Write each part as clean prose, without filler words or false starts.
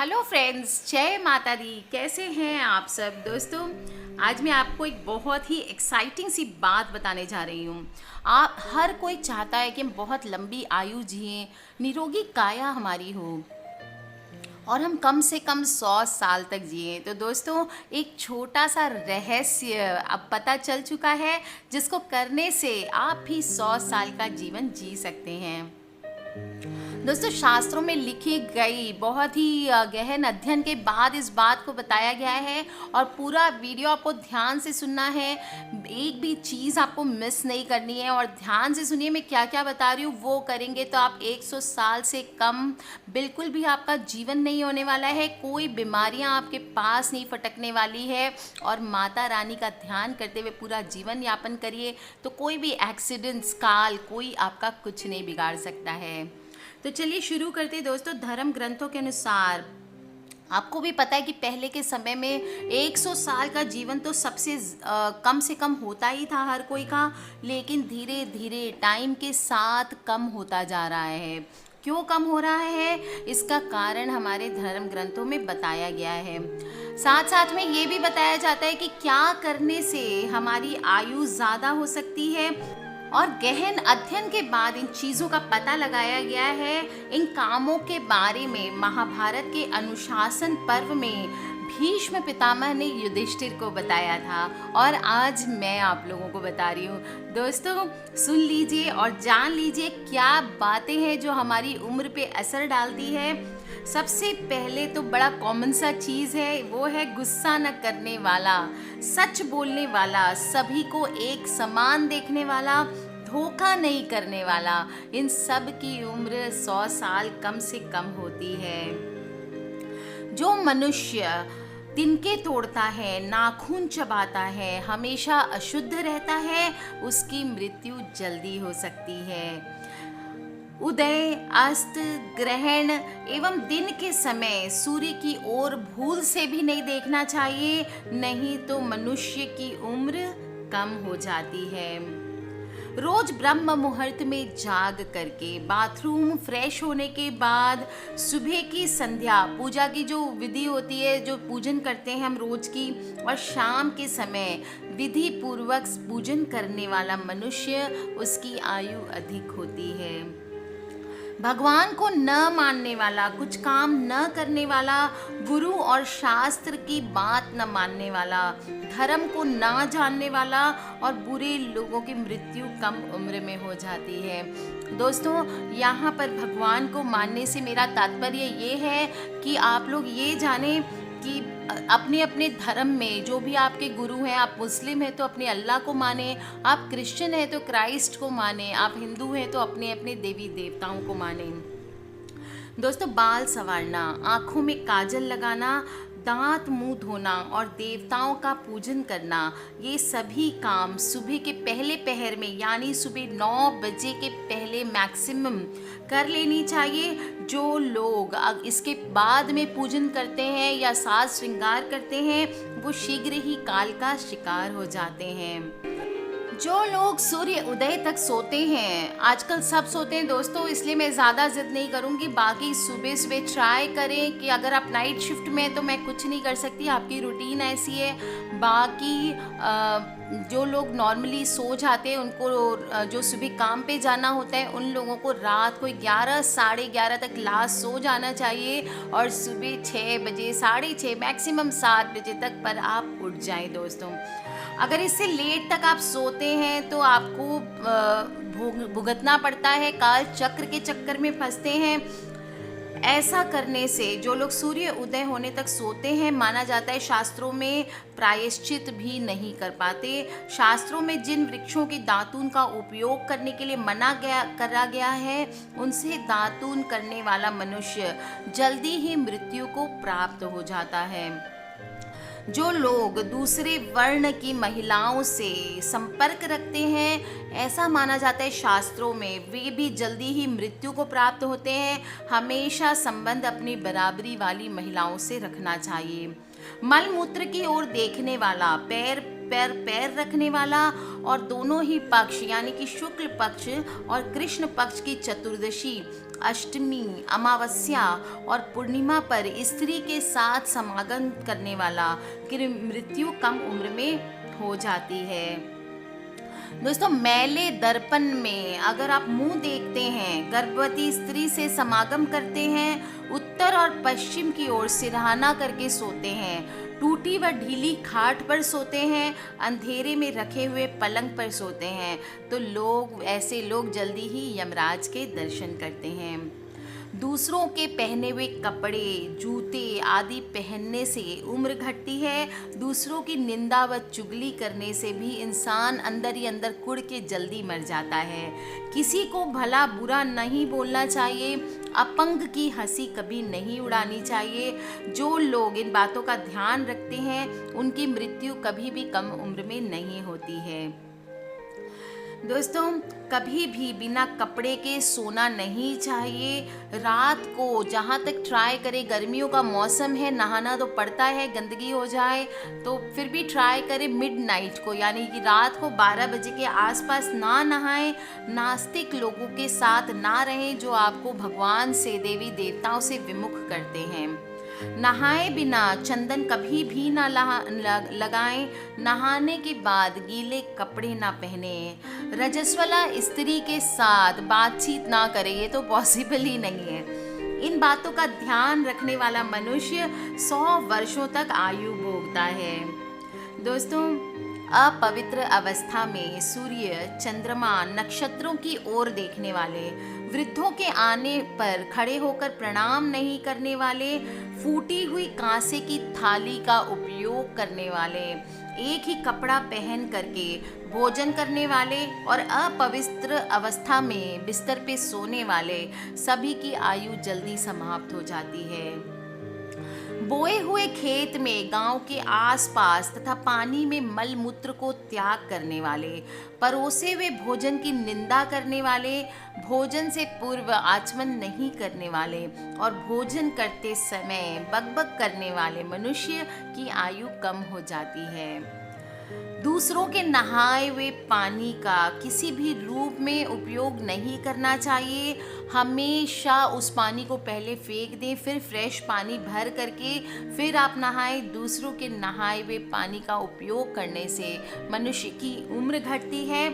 Hello friends, जय माता दी। कैसे हैं आप सब दोस्तों। आज मैं आपको एक बहुत ही एक्साइटिंग सी बात बताने जा रही हूँ। आप हर कोई चाहता है कि हम बहुत लंबी आयु जिएं, निरोगी काया हमारी हो और हम कम से कम 100 साल तक जिए। तो दोस्तों, एक छोटा सा रहस्य अब पता चल चुका है, जिसको करने से आप भी 100 साल का जीवन जी सकते हैं। दोस्तों, शास्त्रों में लिखी गई बहुत ही गहन अध्ययन के बाद इस बात को बताया गया है और पूरा वीडियो आपको ध्यान से सुनना है। एक भी चीज़ आपको मिस नहीं करनी है और ध्यान से सुनिए। मैं क्या क्या बता रही हूँ वो करेंगे तो आप 100 साल से कम बिल्कुल भी आपका जीवन नहीं होने वाला है। कोई बीमारियाँ आपके पास नहीं फटकने वाली है और माता रानी का ध्यान करते हुए पूरा जीवन यापन करिए तो कोई भी एक्सीडेंट्स काल कोई आपका कुछ नहीं बिगाड़ सकता है। तो चलिए शुरू करते हैं दोस्तों। धर्म ग्रंथों के अनुसार आपको भी पता है कि पहले के समय में 100 साल का जीवन तो सबसे कम से कम होता ही था हर कोई का, लेकिन धीरे धीरे टाइम के साथ कम होता जा रहा है। क्यों कम हो रहा है, इसका कारण हमारे धर्म ग्रंथों में बताया गया है। साथ साथ में ये भी बताया जाता है कि क्या करने से हमारी आयु ज़्यादा हो सकती है और गहन अध्ययन के बाद इन चीज़ों का पता लगाया गया है। इन कामों के बारे में महाभारत के अनुशासन पर्व में भीष्म पितामह ने युधिष्ठिर को बताया था और आज मैं आप लोगों को बता रही हूँ। दोस्तों, सुन लीजिए और जान लीजिए क्या बातें हैं जो हमारी उम्र पे असर डालती है। सबसे पहले तो बड़ा कॉमन सा चीज़ है, वो है गुस्सा न करने वाला, सच बोलने वाला, सभी को एक समान देखने वाला, धोखा नहीं करने वाला। इन सब की उम्र 100 साल कम से कम होती है। जो मनुष्य तिनके तोड़ता है, नाखून चबाता है, हमेशा अशुद्ध रहता है, उसकी मृत्यु जल्दी हो सकती है। उदय, अस्त, ग्रहण एवं दिन के समय सूर्य की ओर भूल से भी नहीं देखना चाहिए, नहीं तो मनुष्य की उम्र कम हो जाती है। रोज ब्रह्म मुहूर्त में जाग करके बाथरूम फ्रेश होने के बाद सुबह की संध्या पूजा की जो विधि होती है, जो पूजन करते हैं हम रोज की, और शाम के समय विधि पूर्वक पूजन करने वाला मनुष्य उसकी आयु अधिक होती है। भगवान को न मानने वाला, कुछ काम न करने वाला, गुरु और शास्त्र की बात न मानने वाला, धर्म को न जानने वाला और बुरे लोगों की मृत्यु कम उम्र में हो जाती है। दोस्तों, यहाँ पर भगवान को मानने से मेरा तात्पर्य ये है कि आप लोग ये जानें कि अपने अपने धर्म में जो भी आपके गुरु हैं, आप मुस्लिम हैं तो अपने अल्लाह को माने, आप क्रिश्चियन हैं तो क्राइस्ट को माने, आप हिंदू हैं तो अपने अपने देवी देवताओं को माने। दोस्तों, बाल संवारना, आँखों में काजल लगाना, दांत मुंह धोना और देवताओं का पूजन करना, ये सभी काम सुबह के पहले पहर में यानी सुबह 9 बजे के पहले मैक्सिमम कर लेनी चाहिए। जो लोग इसके बाद में पूजन करते हैं या साज श्रृंगार करते हैं वो शीघ्र ही काल का शिकार हो जाते हैं। जो लोग सूर्य उदय तक सोते हैं, आजकल सब सोते हैं दोस्तों, इसलिए मैं ज़्यादा जिद नहीं करूँगी। बाकी सुबह सुबह ट्राई करें कि अगर आप नाइट शिफ्ट में हैं तो मैं कुछ नहीं कर सकती, आपकी रूटीन ऐसी है। बाकी जो लोग नॉर्मली सो जाते हैं उनको जो सुबह काम पे जाना होता है उन लोगों को रात को 11 साढ़े 11 तक लास्ट सो जाना चाहिए और सुबह 6 बजे, साढ़े 6, मैक्सिमम 7 बजे तक पर आप उठ जाएं। दोस्तों, अगर इससे लेट तक आप सोते हैं तो आपको भुगतना पड़ता है, काल चक्र के चक्कर में फंसते हैं। ऐसा करने से जो लोग सूर्य उदय होने तक सोते हैं, माना जाता है शास्त्रों में प्रायश्चित भी नहीं कर पाते। शास्त्रों में जिन वृक्षों की दातून का उपयोग करने के लिए करा गया है, उनसे दातून करने वाला मनुष्य जल्दी ही मृत्यु को प्राप्त हो जाता है। जो लोग दूसरे वर्ण की महिलाओं से संपर्क रखते हैं, ऐसा माना जाता है शास्त्रों में, वे भी जल्दी ही मृत्यु को प्राप्त होते हैं। हमेशा संबंध अपनी बराबरी वाली महिलाओं से रखना चाहिए। मल मूत्र की ओर देखने वाला, पैर पैर पैर रखने वाला और दोनों ही पक्ष यानी कि शुक्ल पक्ष और कृष्ण पक्ष की चतुर्दशी, अष्टमी, अमावस्या और पूर्णिमा पर स्त्री के साथ समागम करने वाला की मृत्यु कम उम्र में हो जाती है। दोस्तों, मैले दर्पण में अगर आप मुंह देखते हैं, गर्भवती स्त्री से समागम करते हैं, उत्तर और पश्चिम की ओर सिरहाना करके सोते हैं, टूटी व ढीली खाट पर सोते हैं, अंधेरे में रखे हुए पलंग पर सोते हैं, तो ऐसे लोग जल्दी ही यमराज के दर्शन करते हैं। दूसरों के पहने हुए कपड़े, जूते आदि पहनने से उम्र घटती है। दूसरों की निंदा व चुगली करने से भी इंसान अंदर ही अंदर कुढ़ के जल्दी मर जाता है। किसी को भला बुरा नहीं बोलना चाहिए, अपंग की हंसी कभी नहीं उड़ानी चाहिए। जो लोग इन बातों का ध्यान रखते हैं उनकी मृत्यु कभी भी कम उम्र में नहीं होती है। दोस्तों, कभी भी बिना कपड़े के सोना नहीं चाहिए। रात को जहाँ तक ट्राई करें, गर्मियों का मौसम है, नहाना तो पड़ता है, गंदगी हो जाए तो फिर भी ट्राई करें मिडनाइट को यानी कि रात को 12 बजे के आसपास ना नहाएं। नास्तिक लोगों के साथ ना रहें जो आपको भगवान से, देवी देवताओं से विमुख करते हैं। नहाए बिना चंदन कभी भी ना लगाएं। नहाने के बाद गीले कपड़े ना पहने। रजस्वला स्त्री के साथ बातचीत ना करें, ये तो पॉसिबल ही नहीं है। इन बातों का ध्यान रखने वाला मनुष्य 100 वर्षों तक आयु भोगता है। दोस्तों, अपवित्र अवस्था में सूर्य, चंद्रमा, नक्षत्रों की ओर देखने वाले, वृद्धों के आने पर खड़े होकर प्रणाम नहीं करने वाले, फूटी हुई कांसे की थाली का उपयोग करने वाले, एक ही कपड़ा पहन करके भोजन करने वाले और अपवित्र अवस्था में बिस्तर पे सोने वाले सभी की आयु जल्दी समाप्त हो जाती है। बोए हुए खेत में, गांव के आसपास तथा पानी में मल मूत्र को त्याग करने वाले, परोसे हुए भोजन की निंदा करने वाले, भोजन से पूर्व आचमन नहीं करने वाले और भोजन करते समय बकबक करने वाले मनुष्य की आयु कम हो जाती है। दूसरों के नहाए हुए पानी का किसी भी रूप में उपयोग नहीं करना चाहिए। हमेशा उस पानी को पहले फेंक दें, फिर फ्रेश पानी भर करके फिर आप नहाएं। दूसरों के नहाए हुए पानी का उपयोग करने से मनुष्य की उम्र घटती है।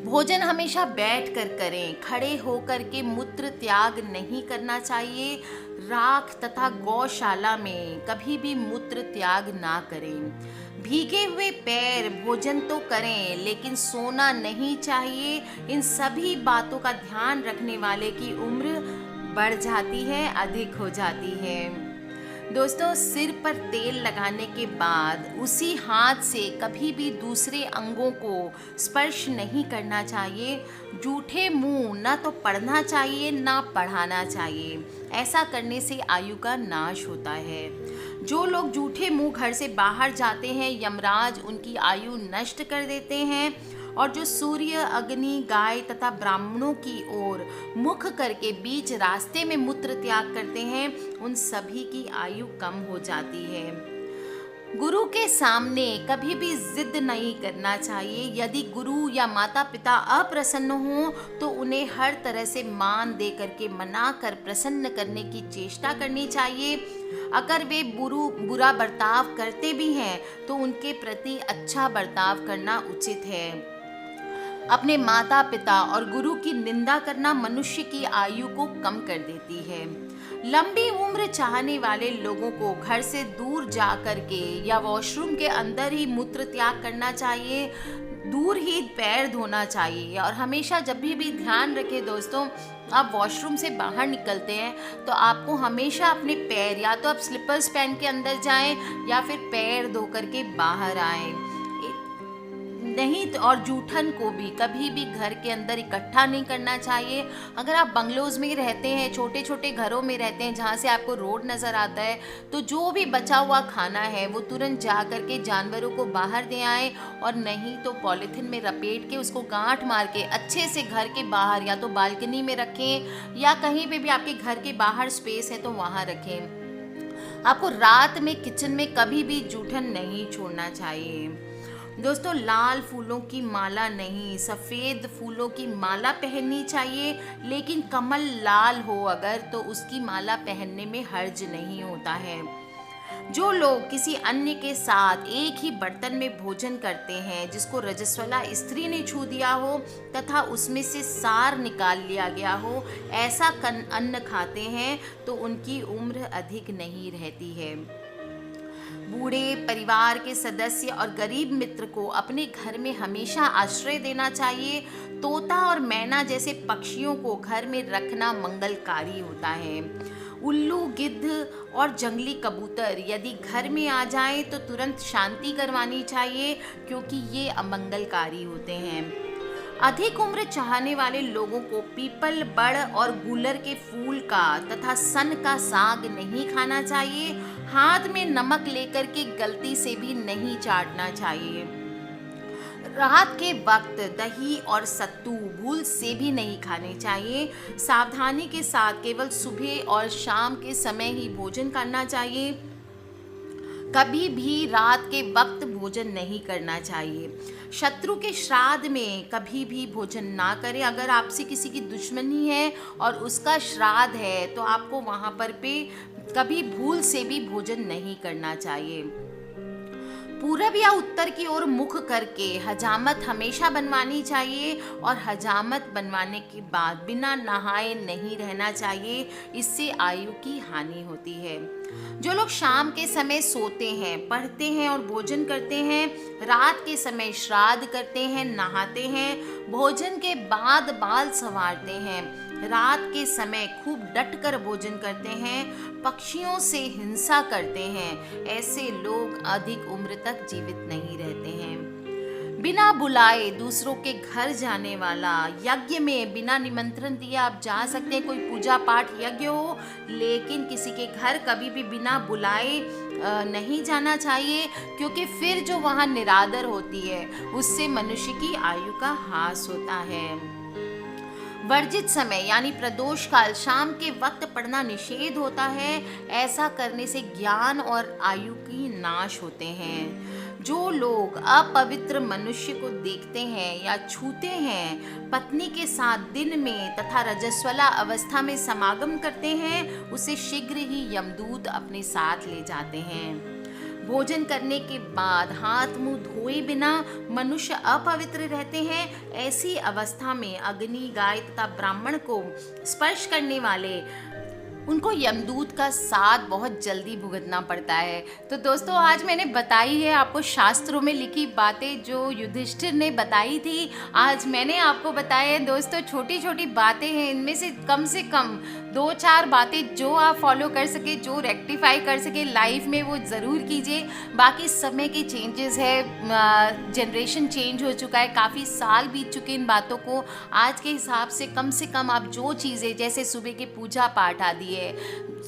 भोजन हमेशा बैठ कर करें, खड़े होकर के मूत्र त्याग नहीं करना चाहिए। राख तथा गौशाला में कभी भी मूत्र त्याग ना करें। भीगे हुए पैर भोजन तो करें लेकिन सोना नहीं चाहिए। इन सभी बातों का ध्यान रखने वाले की उम्र बढ़ जाती है, अधिक हो जाती है। दोस्तों, सिर पर तेल लगाने के बाद उसी हाथ से कभी भी दूसरे अंगों को स्पर्श नहीं करना चाहिए। जूठे मुंह ना तो पढ़ना चाहिए ना पढ़ाना चाहिए। ऐसा करने से आयु का नाश होता है। जो लोग जूठे मुंह घर से बाहर जाते हैं, यमराज उनकी आयु नष्ट कर देते हैं। और जो सूर्य, अग्नि, गाय तथा ब्राह्मणों की ओर मुख करके बीच रास्ते में मूत्र त्याग करते हैं, उन सभी की आयु कम हो जाती है। गुरु के सामने कभी भी जिद नहीं करना चाहिए। यदि गुरु या माता पिता अप्रसन्न हों तो उन्हें हर तरह से मान दे करके मना कर प्रसन्न करने की चेष्टा करनी चाहिए। अगर वे बुरा बर्ताव करते भी हैं तो उनके प्रति अच्छा बर्ताव करना उचित है। अपने माता पिता और गुरु की निंदा करना मनुष्य की आयु को कम कर देती है। लंबी उम्र चाहने वाले लोगों को घर से दूर जा कर के या वॉशरूम के अंदर ही मूत्र त्याग करना चाहिए। दूर ही पैर धोना चाहिए। और हमेशा जब भी ध्यान रखें दोस्तों, आप वॉशरूम से बाहर निकलते हैं तो आपको हमेशा अपने पैर, या तो आप स्लीपर्स पहन के अंदर जाएं या फिर पैर धो करके बाहर आएं। नहीं तो और जूठन को भी कभी भी घर के अंदर इकट्ठा नहीं करना चाहिए। अगर आप बंगलोज में रहते हैं, छोटे छोटे घरों में रहते हैं जहाँ से आपको रोड नज़र आता है, तो जो भी बचा हुआ खाना है वो तुरंत जा करके जानवरों को बाहर दे आएँ। और नहीं तो पॉलीथिन में लपेट के उसको गांठ मार के अच्छे से घर के बाहर, या तो बालकनी में रखें या कहीं पे भी आपके घर के बाहर स्पेस है तो वहाँ रखें। आपको रात में किचन में कभी भी जूठन नहीं छोड़ना चाहिए। दोस्तों लाल फूलों की माला नहीं, सफ़ेद फूलों की माला पहननी चाहिए, लेकिन कमल लाल हो अगर तो उसकी माला पहनने में हर्ज नहीं होता है। जो लोग किसी अन्य के साथ एक ही बर्तन में भोजन करते हैं जिसको रजस्वला स्त्री ने छू दिया हो तथा उसमें से सार निकाल लिया गया हो, ऐसा अन्न खाते हैं तो उनकी उम्र अधिक नहीं रहती है। बूढ़े परिवार के सदस्य और गरीब मित्र को अपने घर में हमेशा आश्रय देना चाहिए। तोता और मैना जैसे पक्षियों को घर में रखना मंगलकारी होता है। उल्लू, गिद्ध और जंगली कबूतर यदि घर में आ जाएं तो तुरंत शांति करवानी चाहिए, क्योंकि ये अमंगलकारी होते हैं। अधिक उम्र चाहने वाले लोगों को पीपल, बड़ और गूलर के फूल का तथा सन का साग नहीं खाना चाहिए। हाथ में नमक लेकर के गलती से भी नहीं चाटना चाहिए। रात के वक्त दही और सत्तू भूल से भी नहीं खाने चाहिए। सावधानी के साथ केवल सुबह और शाम के समय ही भोजन करना चाहिए। कभी भी रात के वक्त भोजन नहीं करना चाहिए। शत्रु के श्राद्ध में कभी भी भोजन ना करें। अगर आपसे किसी की दुश्मनी है और उसका श्राद्ध है तो आपको वहाँ पर कभी भूल से भी भोजन नहीं करना चाहिए। पूरब या उत्तर की ओर मुख करके हजामत हमेशा बनवानी चाहिए और हजामत बनवाने के बाद बिना नहाए नहीं रहना चाहिए, इससे आयु की हानि होती है। जो लोग शाम के समय सोते हैं, पढ़ते हैं और भोजन करते हैं, रात के समय श्राद्ध करते हैं, नहाते हैं, भोजन के बाद बाल संवारते हैं, रात के समय खूब डटकर भोजन करते हैं, पक्षियों से हिंसा करते हैं, ऐसे लोग अधिक उम्र तक जीवित नहीं रहते हैं। बिना बुलाए दूसरों के घर जाने वाला, यज्ञ में बिना निमंत्रण दिए आप जा सकते हैं, कोई पूजा पाठ यज्ञ हो, लेकिन किसी के घर कभी भी बिना बुलाए नहीं जाना चाहिए, क्योंकि फिर जो वहाँ निरादर होती है उससे मनुष्य की आयु का ह्रास होता है। वर्जित समय यानी प्रदोष काल शाम के वक्त पढ़ना निषेध होता है। ऐसा करने से ज्ञान और आयु की नाश होते हैं। जो लोग अपवित्र मनुष्य को देखते हैं या छूते हैं, पत्नी के साथ दिन में तथा रजस्वला अवस्था में समागम करते हैं, उसे शीघ्र ही यमदूत अपने साथ ले जाते हैं। भोजन करने के बाद हाथ मुंह धोए बिना मनुष्य अपवित्र रहते हैं। ऐसी अवस्था में अग्नि, गाय तथा ब्राह्मण को स्पर्श करने वाले उनको यमदूत का साथ बहुत जल्दी भुगतना पड़ता है। तो दोस्तों आज मैंने बताई है आपको शास्त्रों में लिखी बातें जो युधिष्ठिर ने बताई थी, आज मैंने आपको बताया है। दोस्तों छोटी छोटी बातें हैं, इनमें से कम 2-4 बातें जो आप फॉलो कर सके, जो रेक्टिफाई कर सके लाइफ में, वो ज़रूर कीजिए। बाकी समय के चेंजेस है, जनरेशन चेंज हो चुका है, काफ़ी साल बीत चुके इन बातों को। आज के हिसाब से कम आप जो चीज़ें जैसे सुबह के पूजा पाठ आदि है,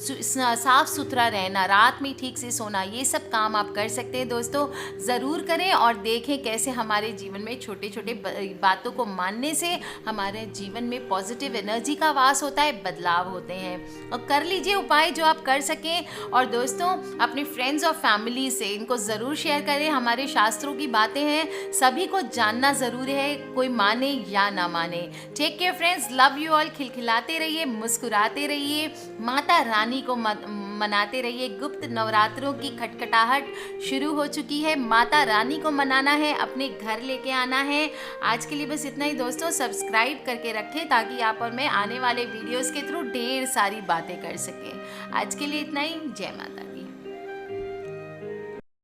साफ सुथरा रहना, रात में ठीक से सोना, ये सब काम आप कर सकते हैं। दोस्तों ज़रूर करें और देखें कैसे हमारे जीवन में छोटे छोटे बातों को मानने से हमारे जीवन में पॉजिटिव एनर्जी का वास होता है, बदलाव होते हैं। और कर लीजिए उपाय जो आप कर सकें। और दोस्तों अपने फ्रेंड्स और फैमिली से इनको ज़रूर शेयर करें। हमारे शास्त्रों की बातें हैं, सभी को जानना ज़रूरी है, कोई माने या ना माने। Take care friends, love you all. खिलखिलाते रहिए, मुस्कुराते रहिए, माता रानी को मनाते रहिए। गुप्त नवरात्रों की खटखटाहट शुरू हो चुकी है, माता रानी को मनाना है, अपने घर लेके आना है। आज के लिए बस इतना ही दोस्तों, सब्सक्राइब करके रखें ताकि आप और मैं आने वाले वीडियोस के थ्रू ढेर सारी बातें कर सकें। आज के लिए इतना ही। जय माता दी।